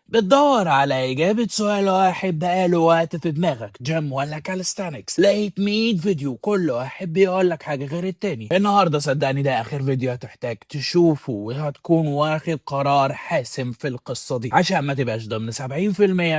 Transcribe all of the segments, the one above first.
بتدور على إجابة سؤال واحد بقاله وقت في دماغك، جيم ولا كاليستانكس؟ لقيت 100 فيديو كل واحد بيقولك حاجة غير التاني. النهاردة صدقني ده آخر فيديو هتحتاج تشوفه وهتكون واخد قرار حاسم في القصة دي، عشان ما تبقاش ضمن 70%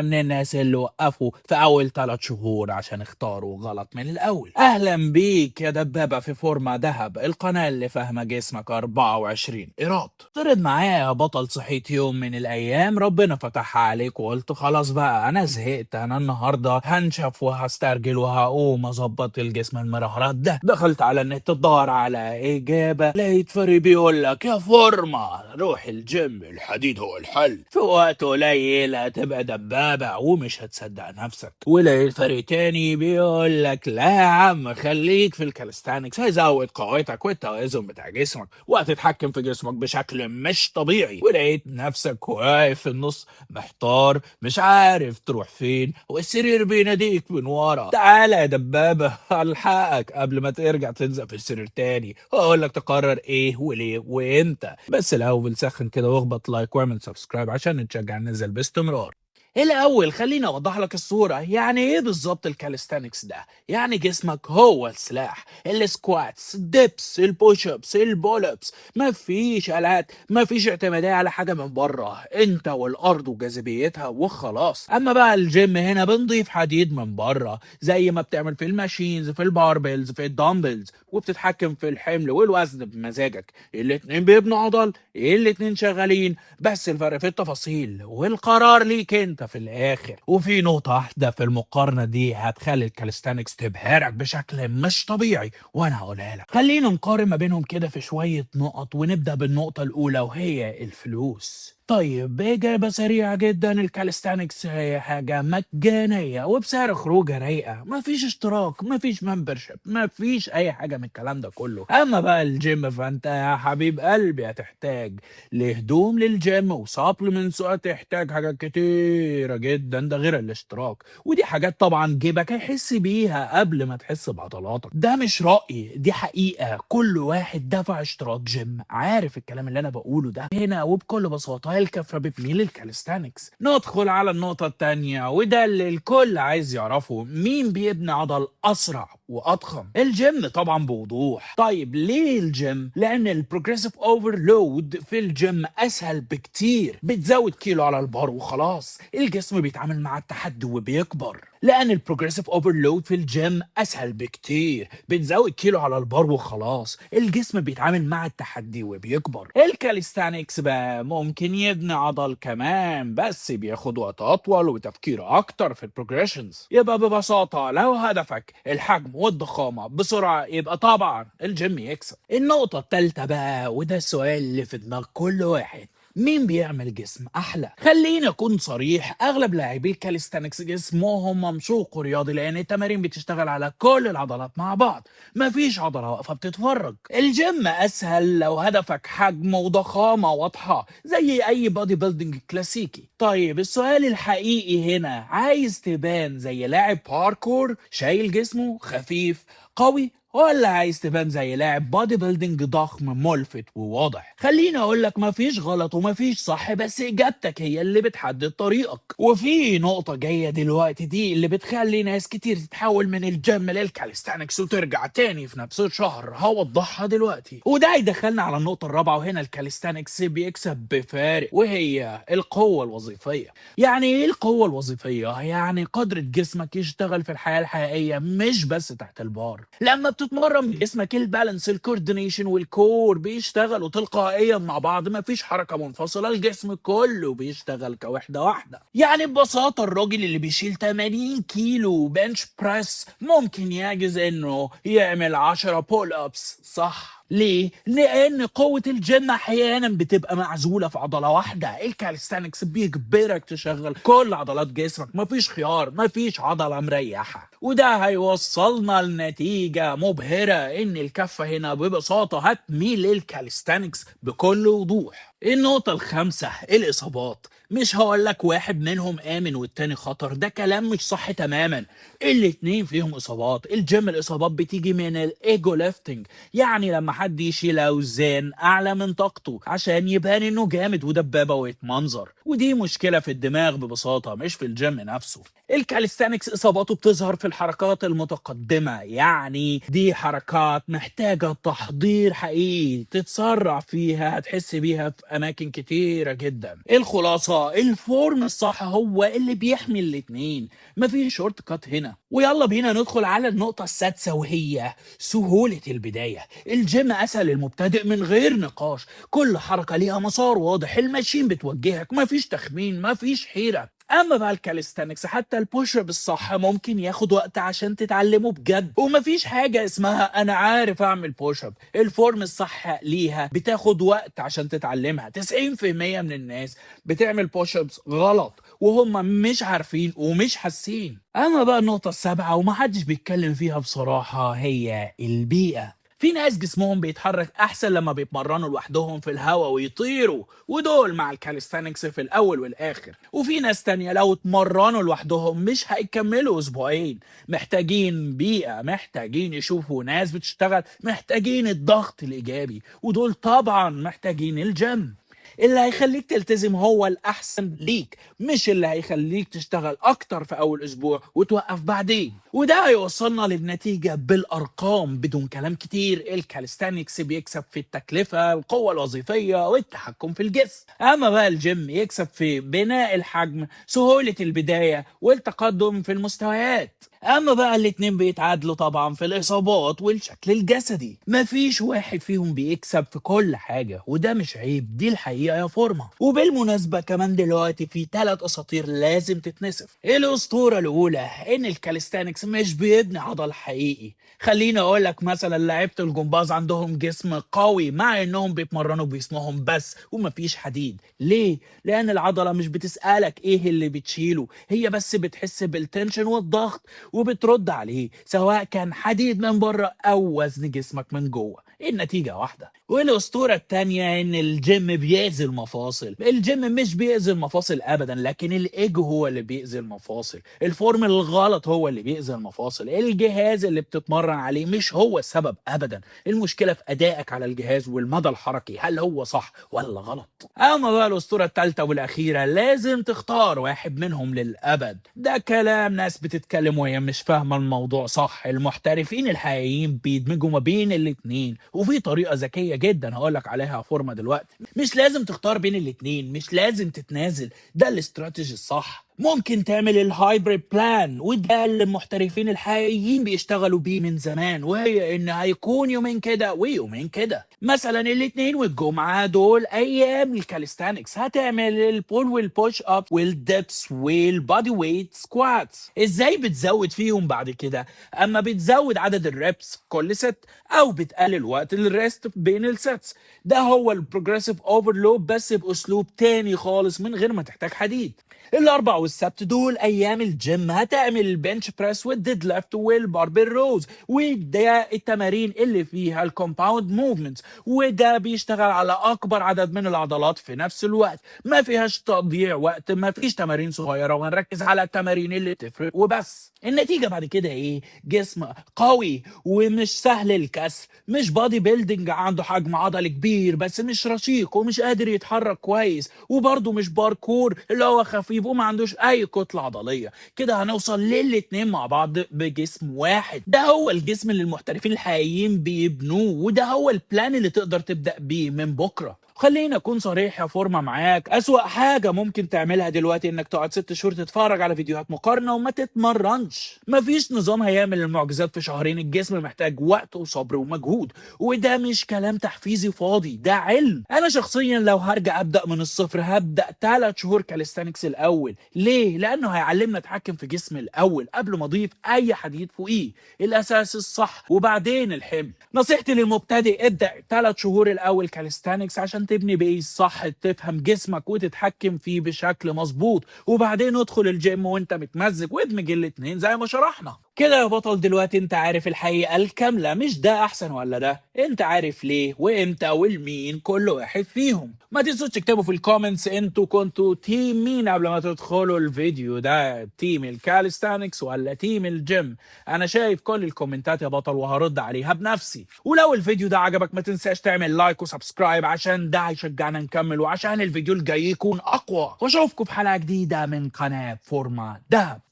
من الناس اللي وقفوا في أول 3 شهور عشان اختاروا غلط من الأول. أهلا بيك يا دبابة في فورمة دهب، القناة اللي فاهمة جسمك 24 إيراد. افترض معايا يا بطل صحيت يوم من الأيام ربنا فتحها عليك وقلت خلاص بقى أنا زهقت، أنا النهاردة هنشف وهسترجل وهقوم أظبط الجسم المرهرات ده. دخلت على النت تدور على إجابة، لقيت فريق بيقول لك يا فورمة روح الجيم، الحديد هو الحل، في وقت قليل هتبقى دبابة ومش هتصدق نفسك. ولقيت فريق تاني بيقول لك لا يا عم خليك في الكاليستانكس، هيزود قوتك والتوازن بتاع جسمك وهتتحكم في جسمك بشكل مش طبيعي. ولقيت نفسك واقف في النص محتار مش عارف تروح فين والسرير بيناديك من ورا، تعالى يا دبابة الحقك قبل ما ترجع تلزق في السرير تاني واقول لك تقرر ايه وليه وامتى. بس الاول سخن كده واخبط لايك واعمل سبسكرايب عشان نتشجع ننزل باستمرار. الأول خليني أوضح لك الصورة، يعني إيه بالظبط الكاليستانكس ده؟ يعني جسمك هو السلاح، السكواتس، الدبس، البوش ابس، البول ابس، مفيش آلات، مفيش اعتمادية على حاجة من بره، أنت والأرض وجاذبيتها وخلاص. أما بقى الجيم هنا بنضيف حديد من بره زي ما بتعمل في الماشينز، في الباربلز، في الدمبلز، وبتتحكم في الحمل والوزن بمزاجك. الاتنين بيبنوا عضل، الاتنين شغالين، بس الفرق في التفاصيل والقرار ليك انت في الاخر. وفي نقطة واحدة في المقارنة دي هتخلي الكاليستانكس تبهرك بشكل مش طبيعي وانا هقولها لك. خلينا نقارن ما بينهم كده في شوية نقط، ونبدأ بالنقطة الاولى وهي الفلوس. طيب إجابة سريعة جدا، الكاليستانكس هي حاجة مجانية وبسعر خروجها رايقة، مفيش اشتراك، مفيش ممبرشيب، مفيش أي حاجة من الكلام ده كله. أما بقى الجيم فأنت يا حبيب قلبي هتحتاج لهدوم للجيم وسابلمنتس، وهتحتاج حاجات كتيرة جدا، ده غير الاشتراك، ودي حاجات طبعا جيبك هيحس بيها قبل ما تحس بعضلاتك. ده مش رأي، دي حقيقة، كل واحد دفع اشتراك جيم عارف الكلام اللي انا بقوله ده هنا. وبكل بساطة الكفة بتميل للكاليستانكس. ندخل على النقطة التانية وده اللي الكل عايز يعرفه، مين بيبني عضل أسرع وأضخم؟ الجيم طبعا بوضوح. طيب ليه الجيم؟ لأن البروجريسيف اوفرلود في الجيم أسهل بكتير، بتزود كيلو على البار وخلاص، الجسم بيتعامل مع التحدي وبيكبر. لان البروجريسيف اوفرلود في الجيم اسهل بكتير، بتزود كيلو على البار وخلاص، الجسم بيتعامل مع التحدي وبيكبر. الكاليستانكس بقى ممكن يبني عضل كمان بس بياخد وقت اطول وتفكير اكتر في البروجريشنز. يبقى ببساطة لو هدفك الحجم والضخامة بسرعة يبقى طبعا الجيم يكسب. النقطة التالتة بقى وده السؤال اللي في دماغ كل واحد، مين بيعمل جسم احلى؟ خليني اكون صريح، اغلب لاعبي الكاليستانكس جسمهم ممشوق رياضي لان التمارين بتشتغل على كل العضلات مع بعض، مفيش عضله واقفه بتتفرج. الجيم اسهل لو هدفك حجم وضخامه واضحه زي اي بادي بيلدينج كلاسيكي. طيب السؤال الحقيقي هنا، عايز تبان زي لاعب باركور شايل جسمه خفيف قوي، ولا عايز تبان زي لاعب بادي بيلدينج ضخم ملفت وواضح؟ خليني اقول لك مفيش غلط ومفيش صح، بس اجابتك هي اللي بتحدد طريقك. وفي نقطة جاية دلوقتي دي اللي بتخلي ناس كتير تتحول من الجيم للكاليستانكس وترجع تاني في نفس الشهر، هوضحها دلوقتي. وده يدخلنا على النقطة الرابعة، وهنا الكاليستانكس بيكسب بفارق وهي القوة الوظيفية. يعني ايه القوة الوظيفية؟ يعني قدرة جسمك يشتغل في الحياة الحقيقية مش بس تحت البار. لما بتتمرن بجسمك البالانس الكوردينيشن والكور بيشتغلوا تلقائيا مع بعض، مفيش حركة منفصلة، الجسم كله بيشتغل كوحدة واحدة. يعني ببساطة الراجل اللي بيشيل 80 كيلو بنش بريس ممكن يعجز انه يعمل 10 بول ابس، صح؟ ليه؟ لأن قوة الجيم أحيانا بتبقى معزولة في عضلة واحدة، الكاليستانكس بيجبرك تشغل كل عضلات جسمك، مفيش خيار، مفيش عضلة مريحة. وده هيوصلنا لنتيجة مبهرة، إن الكفة هنا ببساطة هتميل للكاليستانكس بكل وضوح. النقطة الخامسة، الإصابات. مش هقولك واحد منهم آمن والتاني خطر، ده كلام مش صح تماما، الاتنين فيهم إصابات. الجيم الإصابات بتيجي من الإيجو ليفتنج، يعني لما حد يشيل أوزان أعلى من طاقته عشان يبان إنه جامد ودبابة ويتمنظر. ودي مشكلة في الدماغ ببساطة مش في الجيم نفسه. الكاليستانكس إصاباته بتظهر في الحركات المتقدمة، يعني دي حركات محتاجة تحضير حقيقي تتسرع فيها، هتحس بيها في أماكن كتيرة جدا. الخلاصة الفورم الصح هو اللي بيحمي الاتنين، مفيش شورت كات هنا. ويلا بينا ندخل على النقطة السادسة وهي سهولة البداية. الجيم أسهل للمبتدئ من غير نقاش، كل حركة ليها مسار واضح، الماشين بتوجهك، مفيش تخمين مفيش حيرة. اما بقى الكاليستانكس حتى البوش اب الصح ممكن ياخد وقت عشان تتعلمه بجد، ومفيش حاجه اسمها انا عارف اعمل بوش اب. الفورم الصح ليها بتاخد وقت عشان تتعلمها. 90% من الناس بتعمل بوش ابس غلط وهم مش عارفين ومش حاسين. اما بقى النقطه السابعه ومحدش بيتكلم فيها بصراحه هي البيئه. في ناس جسمهم بيتحرك احسن لما بيتمرنوا لوحدهم في الهواء ويطيروا، ودول مع الكاليستانكس في الاول والاخر. وفي ناس تانية لو اتمرنوا لوحدهم مش هيكملوا اسبوعين، محتاجين بيئة، محتاجين يشوفوا ناس بتشتغل، محتاجين الضغط الايجابي، ودول طبعا محتاجين الجيم. اللي هيخليك تلتزم هو الأحسن ليك، مش اللي هيخليك تشتغل أكتر في أول أسبوع وتوقف بعدين. وده هيوصلنا للنتيجة بالأرقام بدون كلام كتير. الكاليستانكس بيكسب في التكلفة، القوة الوظيفية، والتحكم في الجسم. أما بقى الجيم يكسب في بناء الحجم، سهولة البداية، والتقدم في المستويات. اما بقى الاتنين بيتعادلوا طبعا في الاصابات والشكل الجسدي، مفيش واحد فيهم بيكسب في كل حاجة، وده مش عيب، دي الحقيقة يا فورمة. وبالمناسبة كمان دلوقتي في 3 اساطير لازم تتنسف. الاسطورة الاولى ان الكاليستانكس مش بيبني عضل حقيقي. خليني اقول لك مثلا لعيبة الجمباز عندهم جسم قوي مع انهم بيتمرنوا بجسمهم بس ومفيش حديد. ليه؟ لان العضلة مش بتسألك ايه اللي بتشيله، هي بس بتحس بالتنشن والضغط وبترد عليه، سواء كان حديد من بره او وزن جسمك من جوه، النتيجة واحدة. والاسطورة التانية ان الجيم بيأذي المفاصل. الجيم مش بيأذي المفاصل ابدا، لكن الايجو هو اللي بيأذي المفاصل. الفورم الغلط هو اللي بيأذي المفاصل. الجهاز اللي بتتمرن عليه مش هو السبب ابدا، المشكلة في ادائك على الجهاز والمدى الحركي، هل هو صح ولا غلط. اما بقى الاسطورة التالتة والاخيرة لازم تختار واحد منهم للابد. ده كلام ناس بتتكلم وهي مش فاهمة الموضوع صح. المحترفين الحقيقيين بيدمجوا ما بين الاتنين، وفي طريقة ذكية جدا هقولك عليها فورمة دلوقتي. مش لازم تختار بين الاتنين، مش لازم تتنازل، ده الاستراتيجي الصح. ممكن تعمل الهايبريد بلان، وده اللي المحترفين الحقيقيين بيشتغلوا بيه من زمان، وهي ان هيكون يومين كده ويومين كده. مثلا الاثنين والجمعه دول ايام الكاليستانكس هتعمل البول والبوش اب والدبس والبادي ويت سكواتس. ازاي بتزود فيهم بعد كده؟ اما بتزود عدد الريبس كل ست، او بتقلل وقت الريست بين السيتس. ده هو البروجريسيف اوفرلود بس باسلوب تاني خالص من غير ما تحتاج حديد. الاربع والسبت دول ايام الجيم هتعمل البنش بريس والديد ليفت والباربل روز، وده التمارين اللي فيها الكومباوند موفمنتس، وده بيشتغل على اكبر عدد من العضلات في نفس الوقت، ما فيهاش تضييع وقت، ما فيش تمارين صغيره، وهنركز على التمارين اللي تفرق وبس. النتيجه بعد كده ايه؟ جسم قوي ومش سهل الكسر، مش بادي بيلدينج عنده حجم عضلي كبير بس مش رشيق ومش قادر يتحرك كويس، وبرضه مش باركور اللي هو خفيف وما عندوش اي كتله عضليه. كده هنوصل للاتنين مع بعض بجسم واحد. ده هو الجسم اللي المحترفين الحقيقيين بيبنوه، وده هو البلان اللي تقدر تبدا بيه من بكره. خليني اكون صريح يا فورمة معاك، اسوأ حاجة ممكن تعملها دلوقتي انك تقعد 6 شهور تتفرج على فيديوهات مقارنة وما تتمرنش. مفيش نظام هيعمل المعجزات في شهرين، الجسم محتاج وقت وصبر ومجهود، وده مش كلام تحفيزي فاضي، ده علم. انا شخصيا لو هرجع ابدا من الصفر هبدا 3 شهور كاليستانكس الاول. ليه؟ لانه هيعلمنا نتحكم في جسم الاول قبل ما اضيف اي حديد فوقيه، الاساس الصح وبعدين الحمل. نصيحتي للمبتدئ ابدا 3 شهور الاول كاليستانكس عشان تبني بيس صح، تفهم جسمك وتتحكم فيه بشكل مظبوط، وبعدين ادخل الجيم وانت متمزج وادمج الاتنين زي ما شرحنا. كده يا بطل دلوقتي انت عارف الحقيقة الكاملة، مش ده احسن ولا ده، انت عارف ليه وامتى والمين كل واحد فيهم. ما تنسوش تكتبوا في الكومنتس انتوا كنتوا تيم مين قبل ما تدخلوا الفيديو ده، تيم الكاليستانكس ولا تيم الجيم؟ انا شايف كل الكومنتات يا بطل وهرد عليها بنفسي. ولو الفيديو ده عجبك ما تنساش تعمل لايك وسبسكرايب عشان ده هيشجعنا نكمل وعشان الفيديو الجاي يكون اقوى. واشوفكم في حلقة جديدة من قناة فورما دهب.